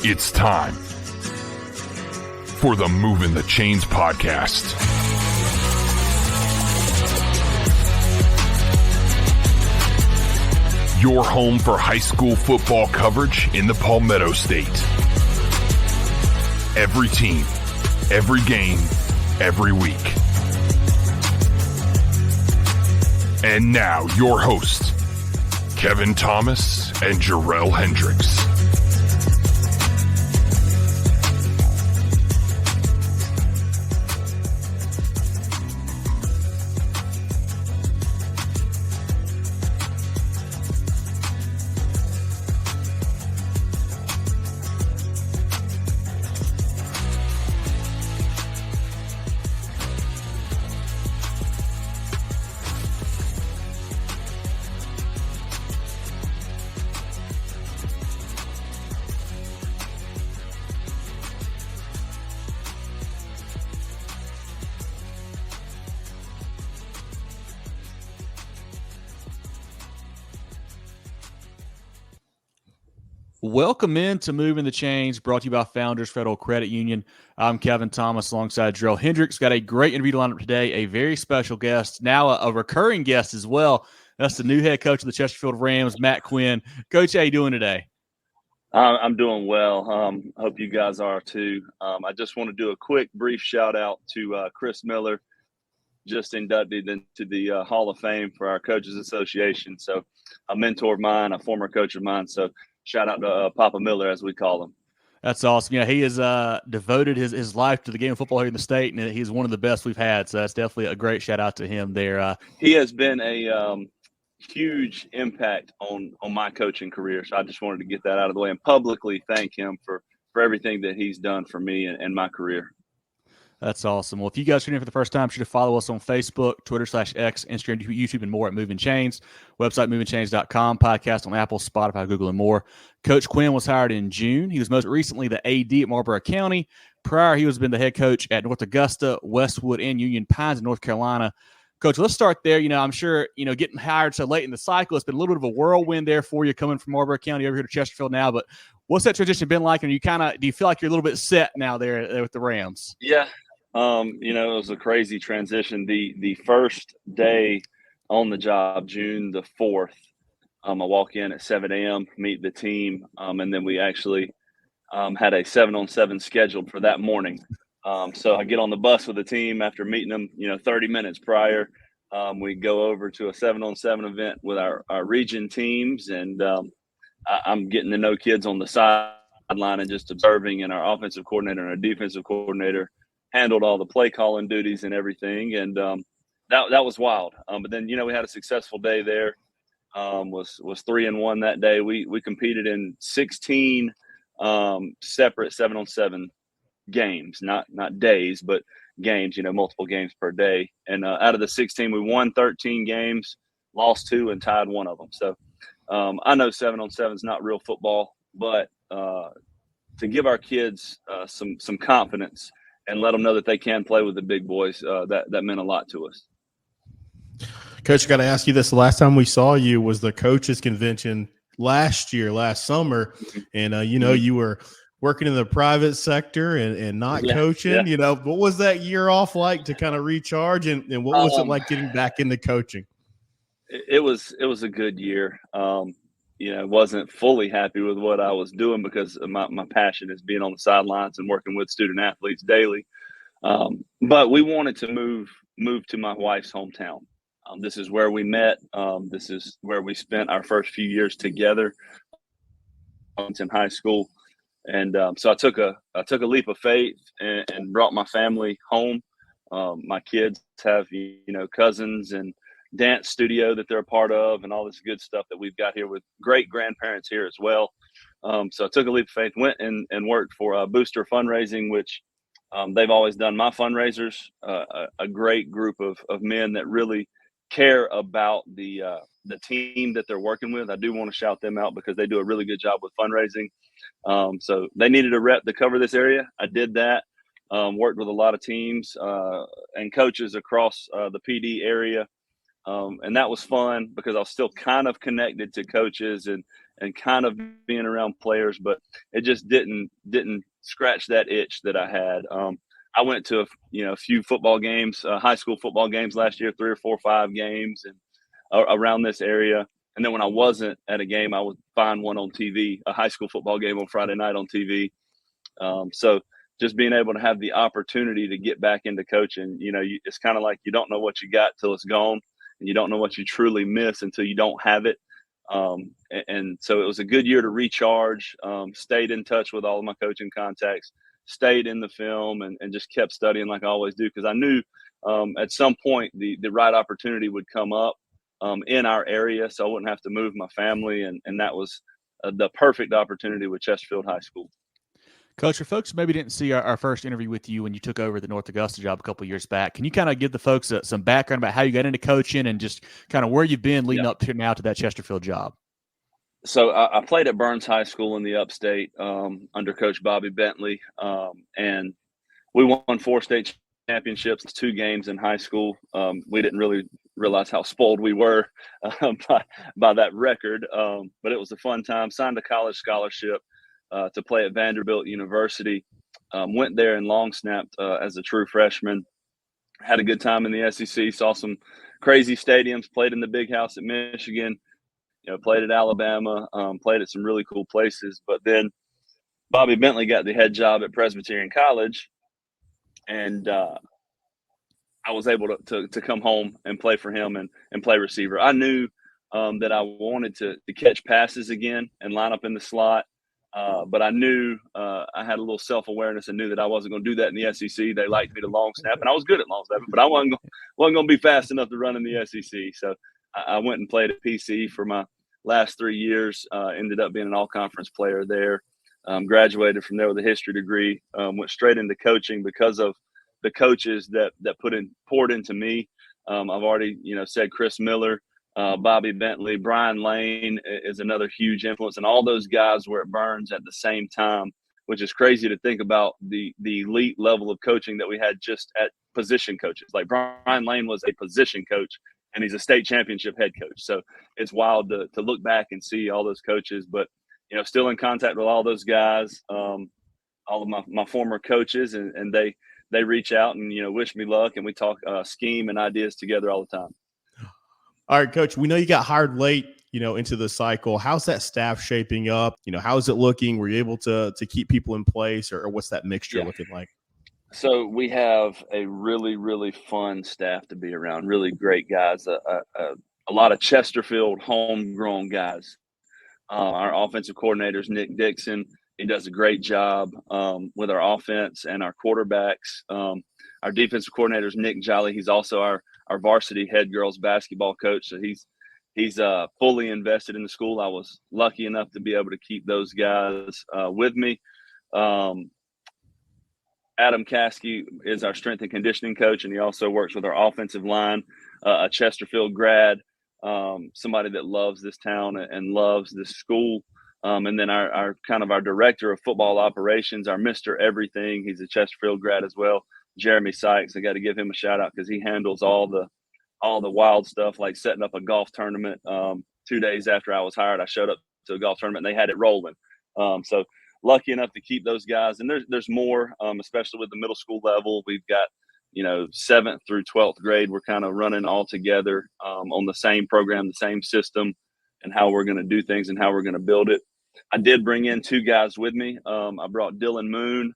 It's time for the Movin the Chains podcast. Your home for high school football coverage in the Palmetto State. Every team, every game, every week. And now your hosts, Kevin Thomas and Jarrell Hendricks. Welcome into Moving the Chains, brought to you by Founders Federal Credit Union. I'm Kevin Thomas alongside Jarrell Hendricks. Got a great interview lineup today, a very special guest, now a recurring guest as well. That's the new head coach of the Chesterfield Rams, Matt Quinn. Coach, how you doing today? I'm doing well. I hope you guys are too. I just want to do a quick, brief shout out to Chris Miller, just inducted into the Hall of Fame for our Coaches Association. So a mentor of mine, a former coach of mine. So shout out to Papa Miller, as we call him. That's awesome. Yeah, he has devoted his life to the game of football here in the state, and he's one of the best we've had. So that's definitely a great shout out to him there. He has been a huge impact on my coaching career. So I just wanted to get that out of the way and publicly thank him for everything that he's done for me and my career. That's awesome. Well, if you guys are in for the first time, be sure to follow us on Facebook, Twitter/X, Instagram, YouTube, and more at Movin Chains. Website, movinchains.com. Podcast on Apple, Spotify, Google, and more. Coach Quinn was hired in June. He was most recently the AD at Marlboro County. Prior, he has been the head coach at North Augusta, Westwood, and Union Pines in North Carolina. Coach, let's start there. I'm sure, getting hired so late in the cycle, it's been a little bit of a whirlwind there for you coming from Marlboro County over here to Chesterfield now. But what's that transition been like? And do you feel like you're a little bit set now there with the Rams? Yeah. It was a crazy transition. The first day on the job, June the 4th, I walk in at 7 a.m., meet the team, and then we actually had a 7-on-7 scheduled for that morning. So I get on the bus with the team after meeting them, 30 minutes prior. We go over to a 7-on-7 event with our region teams, and I'm getting to know kids on the sideline and just observing, and our offensive coordinator and our defensive coordinator handled all the play calling duties and everything. And that was wild. But then, we had a successful day there. Was 3-1 that day. We competed in 16 separate 7-on-7 games, not days, but games, multiple games per day. And out of the 16, we won 13 games, lost 2, and tied 1 of them. So I know 7-on-7 is not real football, but to give our kids some confidence and let them know that they can play with the big boys, that meant a lot to us. Coach, I got to ask you this. The last time we saw you was the coaches convention last summer. And, you were working in the private sector and not coaching. Yeah. What was that year off like to kind of recharge? And what was it like getting back into coaching? It was a good year. Wasn't fully happy with what I was doing because my passion is being on the sidelines and working with student athletes daily. But we wanted to move to my wife's hometown. This is where we met. This is where we spent our first few years together in high school. And so I took a leap of faith and brought my family home. My kids have, cousins and dance studio that they're a part of and all this good stuff that we've got here with great grandparents here as well. So I took a leap of faith, went and worked for Booster Fundraising, which they've always done my fundraisers, a great group of men that really care about the team that they're working with. I do want to shout them out because they do a really good job with fundraising. So they needed a rep to cover this area. I did that, worked with a lot of teams and coaches across the PD area. And that was fun because I was still kind of connected to coaches and kind of being around players, but it just didn't scratch that itch that I had. I went to a few football games, high school football games last year, 3 or 4 or 5 games, and around this area. And then when I wasn't at a game, I would find one on TV, a high school football game on Friday night on TV. So just being able to have the opportunity to get back into coaching, it's kind of like you don't know what you got till it's gone, and you don't know what you truly miss until you don't have it. And so it was a good year to recharge, stayed in touch with all of my coaching contacts, stayed in the film, and just kept studying like I always do, because I knew at some point the right opportunity would come up in our area, so I wouldn't have to move my family, and that was the perfect opportunity with Chesterfield High School. Coach, for folks who maybe didn't see our first interview with you when you took over the North Augusta job a couple of years back, can you kind of give the folks some background about how you got into coaching and just kind of where you've been leading up to now to that Chesterfield job? So I played at Burns High School in the upstate under Coach Bobby Bentley, and we won 4 state championships, 2 games in high school. We didn't really realize how spoiled we were by that record, but it was a fun time. Signed a college scholarship to play at Vanderbilt University. Went there and long snapped as a true freshman. Had a good time in the SEC. Saw some crazy stadiums. Played in the Big House at Michigan. Played at Alabama. Played at some really cool places. But then Bobby Bentley got the head job at Presbyterian College, and I was able to come home and play for him and play receiver. I knew that I wanted to catch passes again and line up in the slot. But I knew I had a little self-awareness and knew that I wasn't going to do that in the SEC. They liked me to long snap, and I was good at long snapping, but I wasn't going to be fast enough to run in the SEC. So I went and played at PC for my last 3 years, ended up being an all-conference player there, graduated from there with a history degree, went straight into coaching because of the coaches that poured into me. I've already, said Chris Miller, Bobby Bentley, Brian Lane is another huge influence, and all those guys were at Burns at the same time, which is crazy to think about the elite level of coaching that we had just at position coaches. Like Brian Lane was a position coach, and he's a state championship head coach. So it's wild to look back and see all those coaches, but still in contact with all those guys, all of my former coaches, and they reach out and wish me luck, and we talk scheme and ideas together all the time. All right, Coach, we know you got hired late, into the cycle. How's that staff shaping up? How's it looking? Were you able to keep people in place, or what's that mixture looking like? So we have a really, really fun staff to be around, really great guys, a lot of Chesterfield homegrown guys. Our offensive coordinator is Nick Dixon. He does a great job with our offense and our quarterbacks. Our defensive coordinator is Nick Jolly. He's also our varsity head girls basketball coach. So he's fully invested in the school. I was lucky enough to be able to keep those guys with me. Adam Caskey is our strength and conditioning coach, and he also works with our offensive line, a Chesterfield grad, somebody that loves this town and loves this school. And then our director of football operations, our Mr. Everything, he's a Chesterfield grad as well, Jeremy Sykes. I got to give him a shout out because he handles all the wild stuff, like setting up a golf tournament. 2 days after I was hired, I showed up to a golf tournament and they had it rolling. So lucky enough to keep those guys. And there's more, especially with the middle school level. We've got 7th through 12th grade. We're kind of running all together on the same program, the same system, and how we're going to do things and how we're going to build it. I did bring in 2 guys with me. I brought Dylan Moon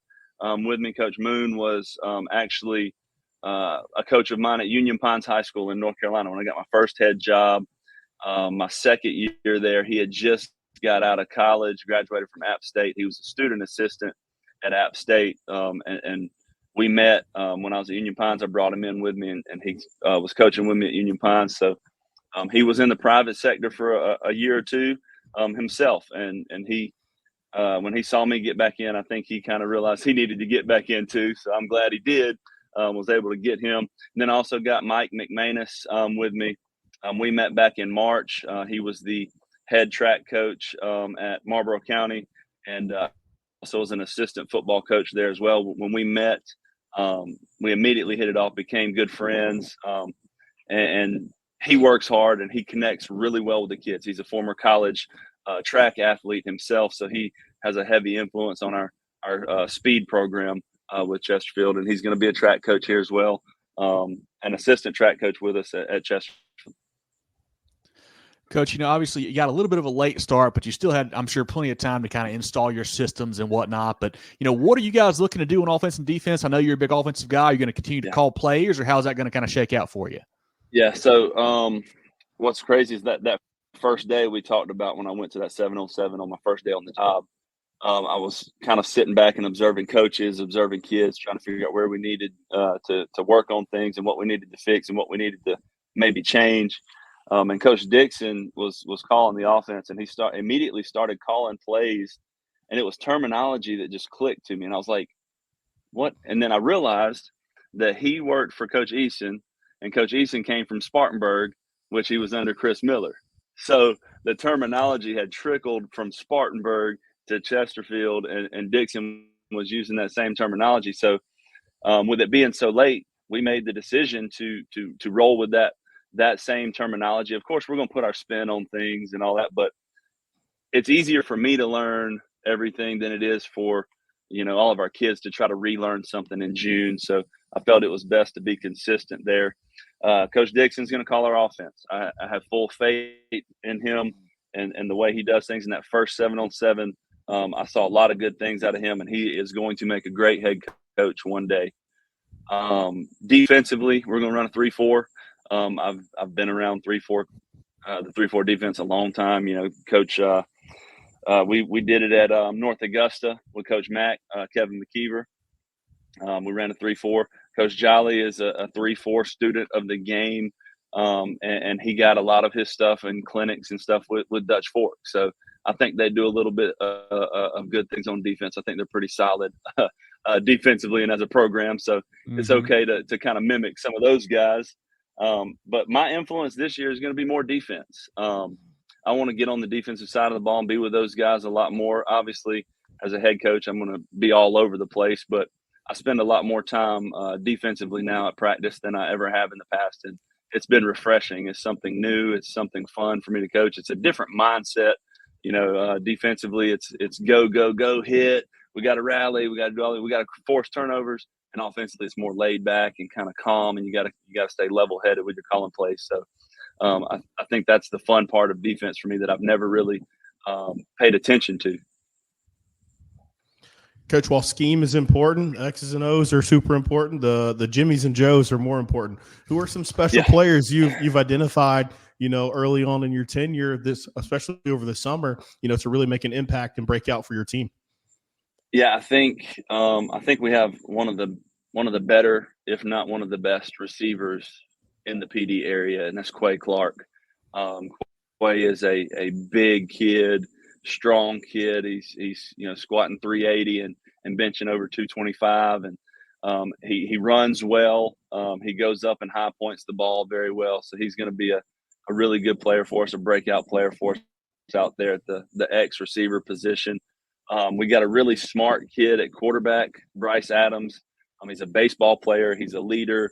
with me. Coach Moon was actually a coach of mine at Union Pines High School in North Carolina when I got my first head job. My second year there, he had just got out of college, graduated from App State. He was a student assistant at App State, and we met when I was at Union Pines. I brought him in with me, and he was coaching with me at Union Pines. So he was in the private sector for a year or 2 himself, and he when he saw me get back in, I think he kind of realized he needed to get back in too. So I'm glad he did. Was able to get him. And then I also got Mike McManus with me. We met back in March. He was the head track coach at Marlboro County, and also was an assistant football coach there as well. When we met, we immediately hit it off, became good friends, and he works hard and he connects really well with the kids. He's a former college track athlete himself, so he has a heavy influence on our speed program with Chesterfield, and he's going to be a track coach here as well, an assistant track coach with us at Chesterfield. Coach, obviously you got a little bit of a late start, but you still had, I'm sure, plenty of time to kind of install your systems and whatnot. But, what are you guys looking to do on offense and defense? I know you're a big offensive guy. You're going to continue to call plays, or how's that going to kind of shake out for you? Yeah, so what's crazy is that first day we talked about when I went to that 7-on-7 on my first day on the job, I was kind of sitting back and observing coaches, observing kids, trying to figure out where we needed to work on things and what we needed to fix and what we needed to maybe change. And Coach Dixon was calling the offense, and he immediately started calling plays, and it was terminology that just clicked to me. And I was like, what? And then I realized that he worked for Coach Eason, and Coach Eason came from Spartanburg, which he was under Chris Miller. So the terminology had trickled from Spartanburg to Chesterfield, and Dixon was using that same terminology. So with it being so late, we made the decision to roll with that same terminology. Of course, we're going to put our spin on things and all that, but it's easier for me to learn everything than it is for, all of our kids to try to relearn something in June. So I felt it was best to be consistent there. Coach Dixon's going to call our offense. I have full faith in him and the way he does things in that first 7-on-7. I saw a lot of good things out of him, and he is going to make a great head coach one day. Defensively, we're going to run a 3-4. I've been around 3-4, the 3-4 defense a long time. Coach, we did it at North Augusta with Coach Mack, Kevin McKeever. We ran a 3-4. Coach Jolly is a 3-4 student of the game, and he got a lot of his stuff in clinics and stuff with Dutch Fork. So I think they do a little bit of good things on defense. I think they're pretty solid defensively and as a program. So it's okay to kind of mimic some of those guys. But my influence this year is going to be more defense. I want to get on the defensive side of the ball and be with those guys a lot more. Obviously, as a head coach, I'm going to be all over the place, but I spend a lot more time defensively now at practice than I ever have in the past. And it's been refreshing. It's something new. It's something fun for me to coach. It's a different mindset. Defensively, it's go, hit. We got to rally. We got to do all. We got to force turnovers. And offensively, it's more laid back and kind of calm, and you got to stay level headed with your calling plays. So I think that's the fun part of defense for me that I've never really paid attention to. Coach, while scheme is important, X's and O's are super important. The Jimmies and Joes are more important. Who are some special players you've identified, early on in your tenure, especially over the summer, to really make an impact and break out for your team? Yeah, I think we have one of the better, if not one of the best receivers in the PD area, and that's Quay Clark. Quay is a big kid, strong kid. He's squatting 380 and benching over 225, and he runs well. He goes up and high points the ball very well. So he's going to be a really good player for us, a breakout player for us out there at the X receiver position. We got a really smart kid at quarterback, Bryce Adams. He's a baseball player. He's a leader.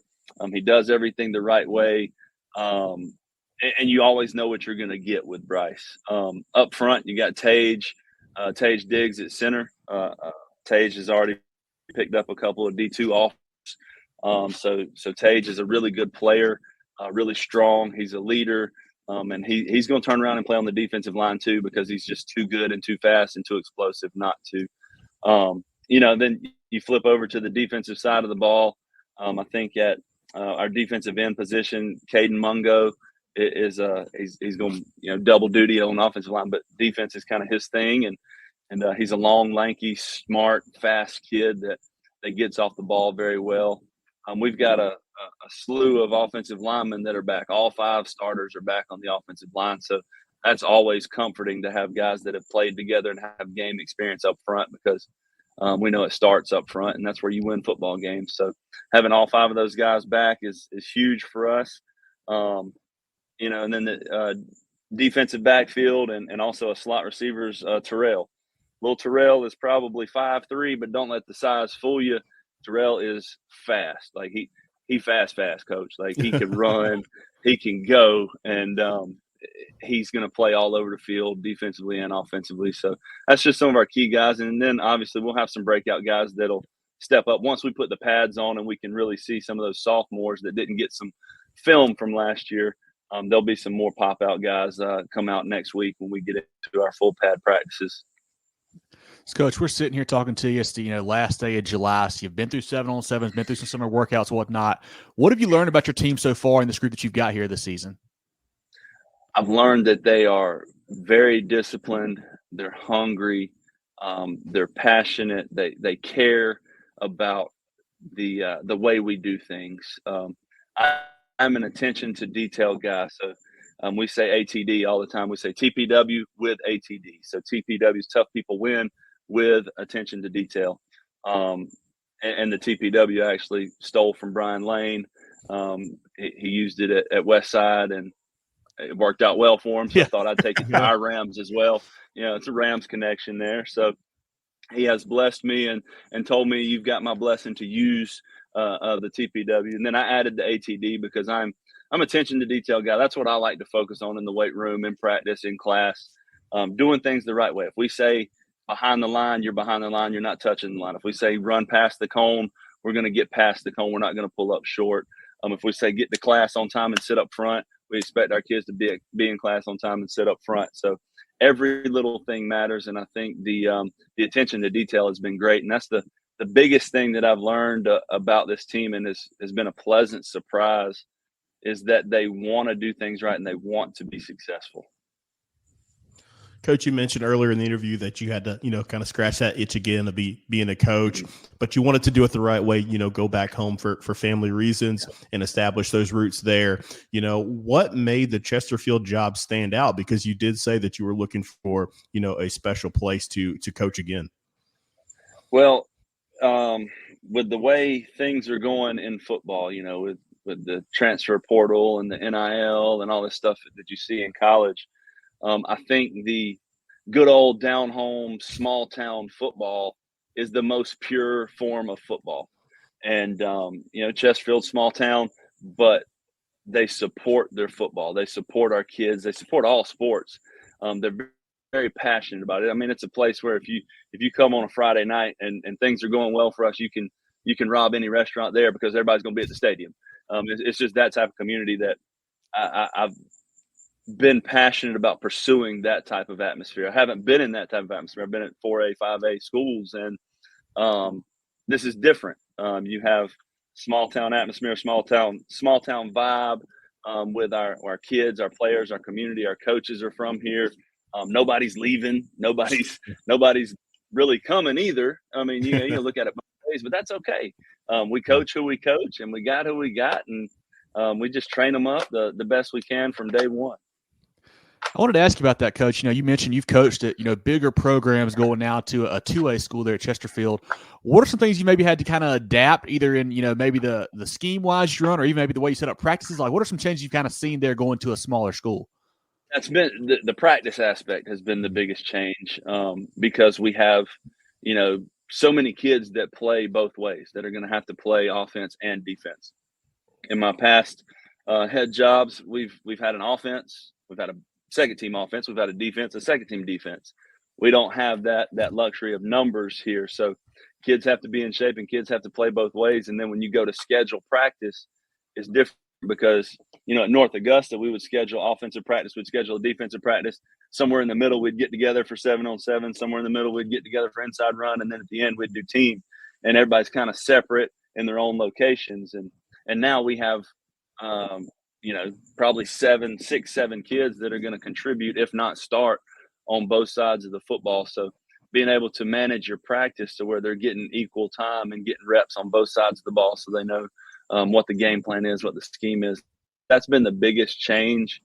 He does everything the right way. And you always know what you're going to get with Bryce. Up front, you got Tage. Tage Diggs at center. Tage has already picked up a couple of D2 offers. So Tage is a really good player, really strong. He's a leader. And he's going to turn around and play on the defensive line too, because he's just too good and too fast and too explosive not to. Then you flip over to the defensive side of the ball. I think at our defensive end position, Caden Mungo is he's going double duty on offensive line, but defense is kind of his thing, and he's a long, lanky, smart, fast kid that gets off the ball very well. We've got a slew of offensive linemen that are back. All 5 starters are back on the offensive line. So that's always comforting to have guys that have played together and have game experience up front, because we know it starts up front, and that's where you win football games. So having all 5 of those guys back is huge for us. And then the defensive backfield and also a slot receivers, Terrell. Little Terrell is probably 5'3", but don't let the size fool you. Terrell is fast. Like he fast, coach. Like he can run. he can go, and he's going to play all over the field, defensively and offensively. So that's just some of our key guys. And then obviously we'll have some breakout guys that'll step up once we put the pads on and we can really see some of those sophomores that didn't get some film from last year. There'll be some more pop-out guys come out next week when we get into our full pad practices. So, Coach, we're sitting here talking to you. It's the last day of July. So you've been through 7-on-7s, been through some summer workouts, whatnot. What have you learned about your team so far in this group that you've got here this season? I've learned that they are very disciplined. They're hungry. They're passionate. They care about the way we do things. I'm an attention to detail guy. So we say ATD all the time. We say TPW with ATD. So TPW is tough people win with attention to detail. And the TPW I actually stole from Brian Lane. He used it at Westside, and it worked out well for him. So I thought I'd take it to our Rams as well. It's a Rams connection there. So he has blessed me and told me, you've got my blessing to use the TPW. And then I added the ATD because I'm attention to detail guy. That's what I like to focus on in the weight room, in practice, in class, doing things the right way. If we say behind the line, you're behind the line, you're not touching the line. If we say run past the cone, we're going to get past the cone. We're not going to pull up short. If we say get to class on time and sit up front, we expect our kids to be in class on time and sit up front. So every little thing matters. And I think the attention to detail has been great. And that's the biggest thing that I've learned about this team, and has been a pleasant surprise, is that they want to do things right and they want to be successful. Coach, you mentioned earlier in the interview that you had to, kind of scratch that itch again of being a coach, but you wanted to do it the right way, go back home for family reasons and establish those roots there. What made the Chesterfield job stand out? Because you did say that you were looking for, a special place to coach again. Well, with the way things are going in football, with the transfer portal and the NIL and all this stuff that you see in college, I think the good old down home, small town football is the most pure form of football. And, Chesterfield, small town, but they support their football. They support our kids. They support all sports. They're very passionate about it. I mean, it's a place where if you come on a Friday night and things are going well for us, you can rob any restaurant there because everybody's going to be at the stadium. It's just that type of community that I've been passionate about pursuing that type of atmosphere. I haven't been in that type of atmosphere. I've been at 4A, 5A schools, and this is different. You have small town atmosphere, small town vibe with our kids, our players, our community. Our coaches are from here. Nobody's leaving. Nobody's really coming either. I mean, you look at it both ways, but that's okay. We coach who we coach, and we got who we got, and we just train them up the best we can from day one. I wanted to ask you about that, Coach. You mentioned you've coached at, bigger programs going now to a 2A school there at Chesterfield. What are some things you maybe had to kind of adapt, either in, maybe the scheme-wise you run, or even maybe the way you set up practices? Like, what are some changes you've kind of seen there going to a smaller school? That's been the practice aspect has been the biggest change, because we have, so many kids that play both ways, that are going to have to play offense and defense. In my past head jobs, we've had an offense, we've had a second team offense, we've had a defense, a second team defense. We don't have that luxury of numbers here. So kids have to be in shape and kids have to play both ways. And then when you go to schedule practice, it's different because, at North Augusta, we would schedule offensive practice, we'd schedule a defensive practice. Somewhere in the middle, we'd get together for 7-on-7. Somewhere in the middle, we'd get together for inside run. And then at the end, we'd do team. And everybody's kind of separate in their own locations. And now we have, probably 7 kids that are going to contribute, if not start, on both sides of the football. So being able to manage your practice to where they're getting equal time and getting reps on both sides of the ball so they know what the game plan is, what the scheme is. That's been the biggest change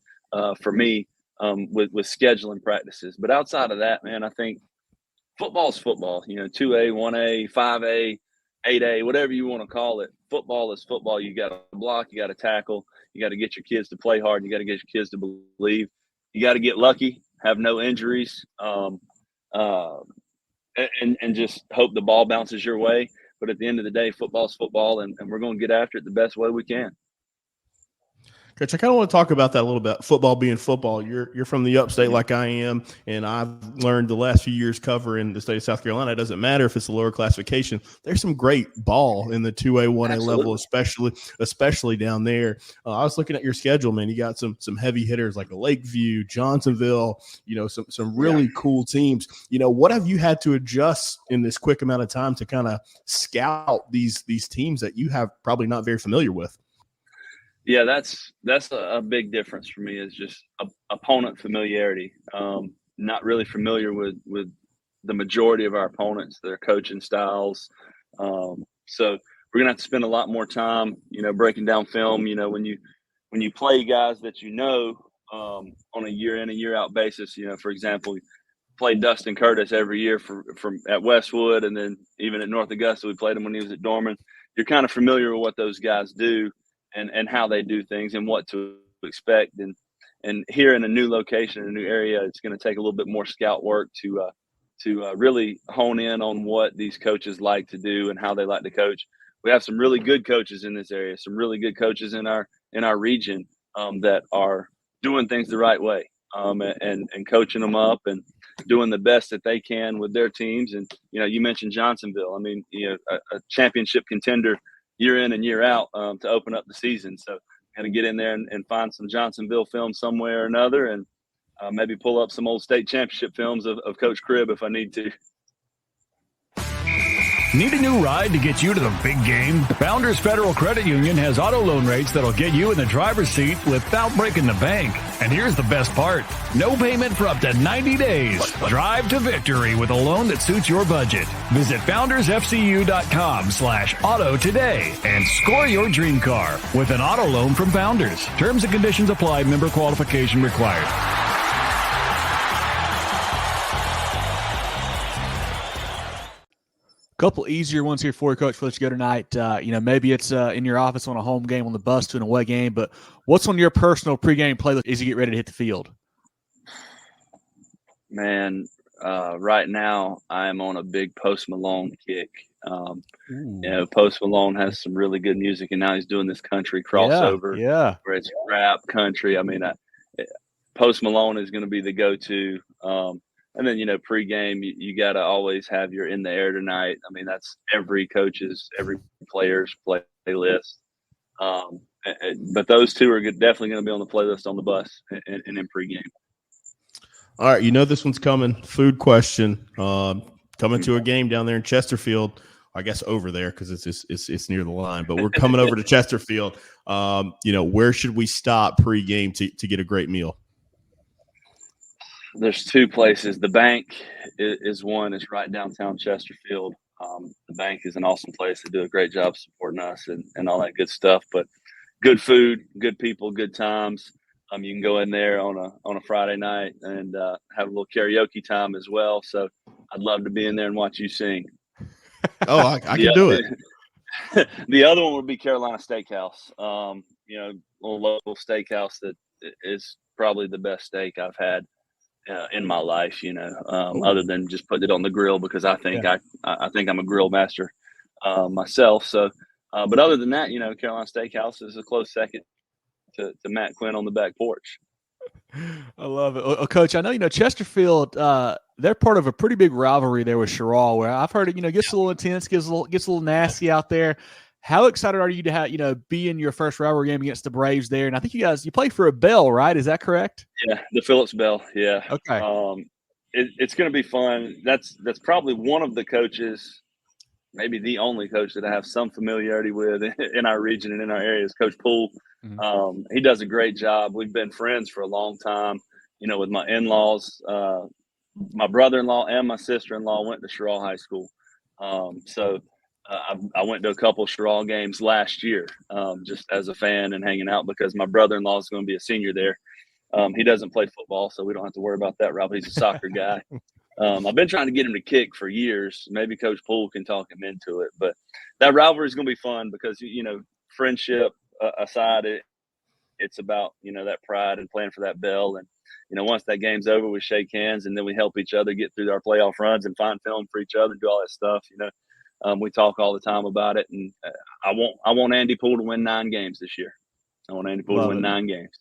for me with scheduling practices. But outside of that, man, I think football's football. 2A, 1A, 5A, 8A, whatever you want to call it. Football is football. You got to block, you got to tackle, you got to get your kids to play hard, you got to get your kids to believe. You got to get lucky, have no injuries, and just hope the ball bounces your way. But at the end of the day, football's football, and we're going to get after it the best way we can. Coach, I kind of want to talk about that a little bit. Football being football. You're from the upstate like I am, and I've learned the last few years covering the state of South Carolina. It doesn't matter if it's a lower classification. There's some great ball in the 2A, 1A level, especially down there. I was looking at your schedule, man. You got some heavy hitters like Lakeview, Johnsonville. Some really cool teams. What have you had to adjust in this quick amount of time to kind of scout these teams that you have probably not very familiar with? Yeah, that's a big difference for me, is just opponent familiarity. Not really familiar with the majority of our opponents, their coaching styles. So we're gonna have to spend a lot more time, breaking down film. When you play guys that on a year in, a year out basis. For example, we played Dustin Curtis every year from at Westwood, and then even at North Augusta, we played him when he was at Dorman. You're kind of familiar with what those guys do. And how they do things and what to expect. And here in a new location, in a new area, it's going to take a little bit more scout work to really hone in on what these coaches like to do and how they like to coach. We have some really good coaches in this area, some really good coaches in our region that are doing things the right way and coaching them up and doing the best that they can with their teams. And, you mentioned Johnsonville. I mean, a championship contender year in and year out to open up the season. So got to get in there and find some Johnsonville film somewhere or another, and maybe pull up some old state championship films of Coach Cribb if I need to. Need a new ride to get you to the big game? Founders Federal Credit Union has auto loan rates that'll get you in the driver's seat without breaking the bank. And here's the best part. No payment for up to 90 days. Drive to victory with a loan that suits your budget. Visit foundersfcu.com/auto today and score your dream car with an auto loan from Founders. Terms and conditions apply. Member qualification required. Couple easier ones here for you, Coach, before you go tonight. Maybe it's in your office on a home game, on the bus to an away game, but what's on your personal pregame playlist as you get ready to hit the field? Man, right now I'm on a big Post Malone kick. Post Malone has some really good music, and now he's doing this country crossover where it's rap country. I mean, Post Malone is going to be the go-to. And then, pregame, you got to always have your In the Air Tonight. I mean, that's every player's playlist. But those two are definitely going to be on the playlist on the bus and in pregame. All right, this one's coming. Food question. Coming to a game down there in Chesterfield. I guess over there because it's near the line. But we're coming over to Chesterfield. Where should we stop pregame to get a great meal? There's two places. The Bank is one. It's right downtown Chesterfield. The Bank is an awesome place. They do a great job supporting us and all that good stuff. But good food, good people, good times. You can go in there on a Friday night and have a little karaoke time as well. So I'd love to be in there and watch you sing. Oh, I can do it. The other one would be Carolina Steakhouse. A little local steakhouse that is probably the best steak I've had in my life, other than just putting it on the grill because I think I'm a grill master myself. So, but other than that, Carolina Steakhouse is a close second to Matt Quinn on the back porch. I love it. Well, Coach, I know, Chesterfield, they're part of a pretty big rivalry there with Sherrall, where I've heard it, gets a little intense, gets a little nasty out there. How excited are you to have, be in your first rivalry game against the Braves there? And I think you play for a Bell, right? Is that correct? Yeah, the Phillips Bell. Yeah. Okay. It's going to be fun. That's probably one of the coaches, maybe the only coach that I have some familiarity with in our region and in our area is Coach Poole. Mm-hmm. He does a great job. We've been friends for a long time, with my in-laws. My brother-in-law and my sister-in-law went to Sherrall High School. I went to a couple of Sherrall games last year just as a fan and hanging out because my brother-in-law is going to be a senior there. He doesn't play football, so we don't have to worry about that, Rob. He's a soccer guy. I've been trying to get him to kick for years. Maybe Coach Poole can talk him into it. But that rivalry is going to be fun because, friendship aside, it's about, that pride and playing for that bell. And, once that game's over, we shake hands and then we help each other get through our playoff runs and find film for each other and do all that stuff, we talk all the time about it, and I want Andy Poole to win 9 games this year. I want Andy Poole to win 9 games.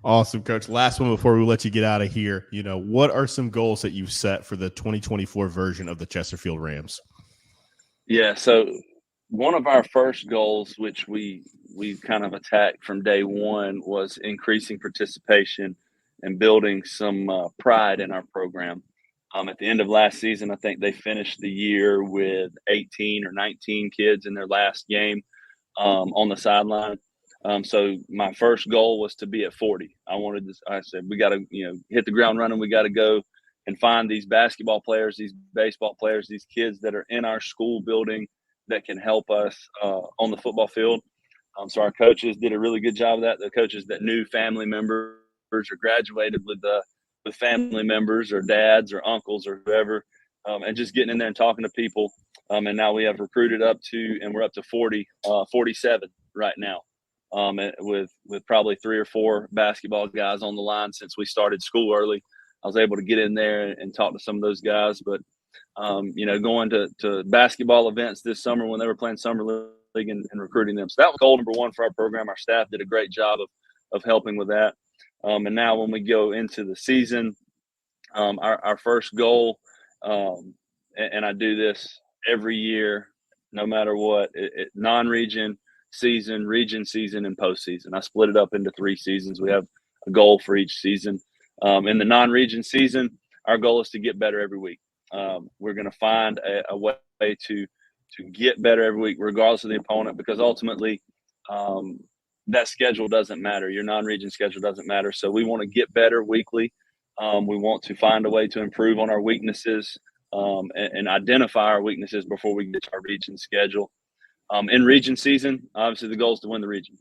Awesome, Coach. Last one before we let you get out of here. What are some goals that you've set for the 2024 version of the Chesterfield Rams? Yeah, so one of our first goals, which we kind of attacked from day one, was increasing participation and building some pride in our program. At the end of last season, I think they finished the year with 18 or 19 kids in their last game on the sideline. So my first goal was to be at 40. I said, we got to, hit the ground running. We got to go and find these basketball players, these baseball players, these kids that are in our school building that can help us on the football field. So our coaches did a really good job of that. The coaches that knew family members or graduated with family members or dads or uncles or whoever, and just getting in there and talking to people. And now we have recruited we're up to 47 right now. With probably 3 or 4 basketball guys on the line since we started school early. I was able to get in there and talk to some of those guys. But, going to basketball events this summer when they were playing summer league and recruiting them. So that was goal number 1 for our program. Our staff did a great job of helping with that. And now when we go into the season, our first goal, and I do this every year, no matter what, non-region season, region season, and postseason. I split it up into 3 seasons. We have a goal for each season. In the non-region season, our goal is to get better every week. We're going to find a way to get better every week, regardless of the opponent, because ultimately that schedule doesn't matter. Your non-region schedule doesn't matter. So we want to get better weekly. We want to find a way to improve on our weaknesses and identify our weaknesses before we get to our region schedule. In region season, obviously the goal is to win the region.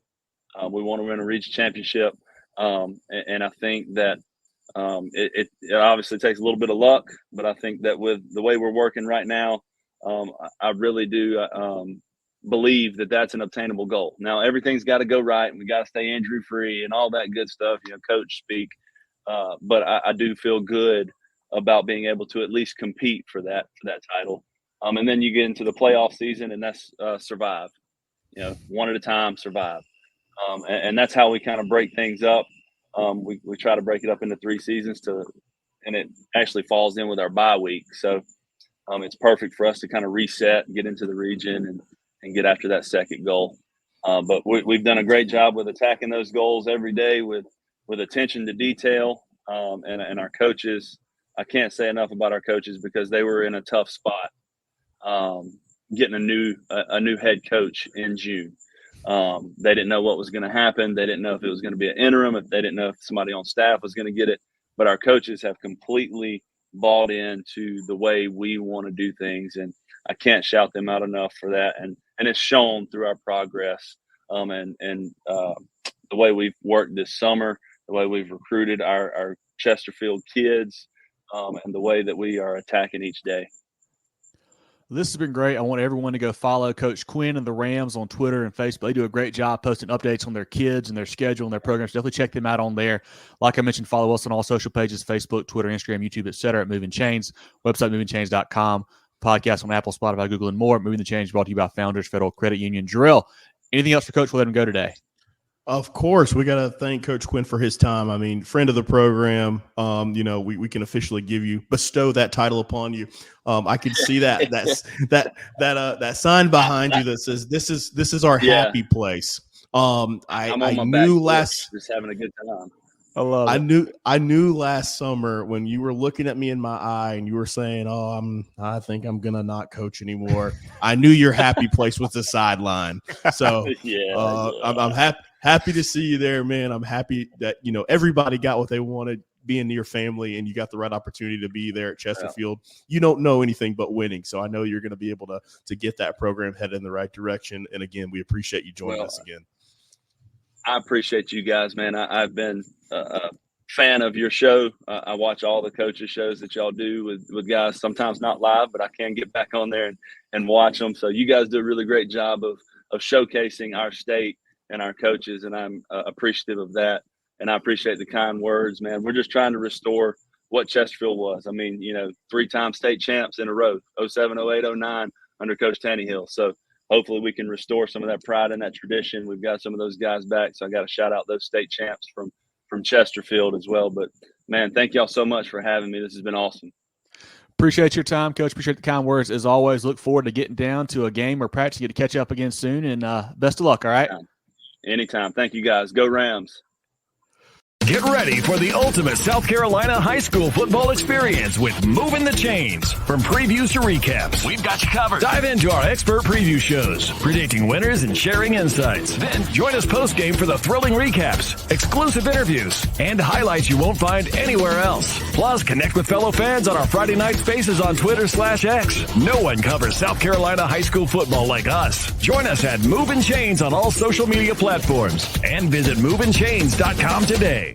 We want to win a region championship. And I think that it obviously takes a little bit of luck, but I think that with the way we're working right now, I really do believe that that's an obtainable goal. Now, everything's got to go right, and we got to stay injury free and all that good stuff, coach speak. But I do feel good about being able to at least compete for that title. And then you get into the playoff season, and that's survive. One at a time, survive. And that's how we kind of break things up. We try to break it up into 3 seasons and it actually falls in with our bye week. So it's perfect for us to kind of reset and get into the region and get after that second goal. But we've done a great job with attacking those goals every day with attention to detail. And our coaches, I can't say enough about our coaches because they were in a tough spot. Getting a new head coach in June. They didn't know what was going to happen. They didn't know if it was going to be an interim, if they didn't know if somebody on staff was going to get it. But our coaches have completely bought into the way we want to do things. And I can't shout them out enough for that. And it's shown through our progress and the way we've worked this summer, the way we've recruited our Chesterfield kids, and the way that we are attacking each day. This has been great. I want everyone to go follow Coach Quinn and the Rams on Twitter and Facebook. They do a great job posting updates on their kids and their schedule and their programs. Definitely check them out on there. Like I mentioned, follow us on all social pages, Facebook, Twitter, Instagram, YouTube, etc. at Movin Chains. Website, movinchains.com. Podcast on Apple, Spotify, Google, and more. Moving the Change brought to you by Founders Federal Credit Union. Drill, anything else for Coach? We'll let him go today. Of course, we got to thank Coach Quinn for his time. I mean, friend of the program. We can officially bestow that title upon you. I can see that sign behind you that says this is our happy place. I knew just having a good time. I love it. I knew last summer when you were looking at me in my eye and you were saying, I think I'm gonna not coach anymore. I knew your happy place was the sideline. So I'm happy to see you there, man. I'm happy that everybody got what they wanted, being near family, and you got the right opportunity to be there at Chesterfield. Yeah. You don't know anything but winning, so I know you're going to be able to get that program headed in the right direction. And again, we appreciate you joining us again. I appreciate you guys, man. I've been a fan of your show. I watch all the coaches shows that y'all do with guys, sometimes not live, but I can get back on there and watch them. So you guys do a really great job of showcasing our state and our coaches, and I'm appreciative of that. And I appreciate the kind words, man. We're just trying to restore what Chesterfield was. I mean, 3-time state champs in a row, 07, 08, 09 under Coach Tannehill. So hopefully we can restore some of that pride and that tradition. We've got some of those guys back, so I got to shout out those state champs from Chesterfield as well. But man, thank y'all so much for having me. This has been awesome. Appreciate your time, Coach. Appreciate the kind words as always. Look forward to getting down to a game or practice. Get to catch up again soon, and best of luck. All right. Anytime. Thank you, guys. Go Rams. Get ready for the ultimate South Carolina high school football experience with Movin' the Chains. From previews to recaps, we've got you covered. Dive into our expert preview shows, predicting winners and sharing insights. Then join us post-game for the thrilling recaps, exclusive interviews, and highlights you won't find anywhere else. Plus, connect with fellow fans on our Friday night spaces on Twitter/X. No one covers South Carolina high school football like us. Join us at Movin' Chains on all social media platforms and visit movinchains.com today.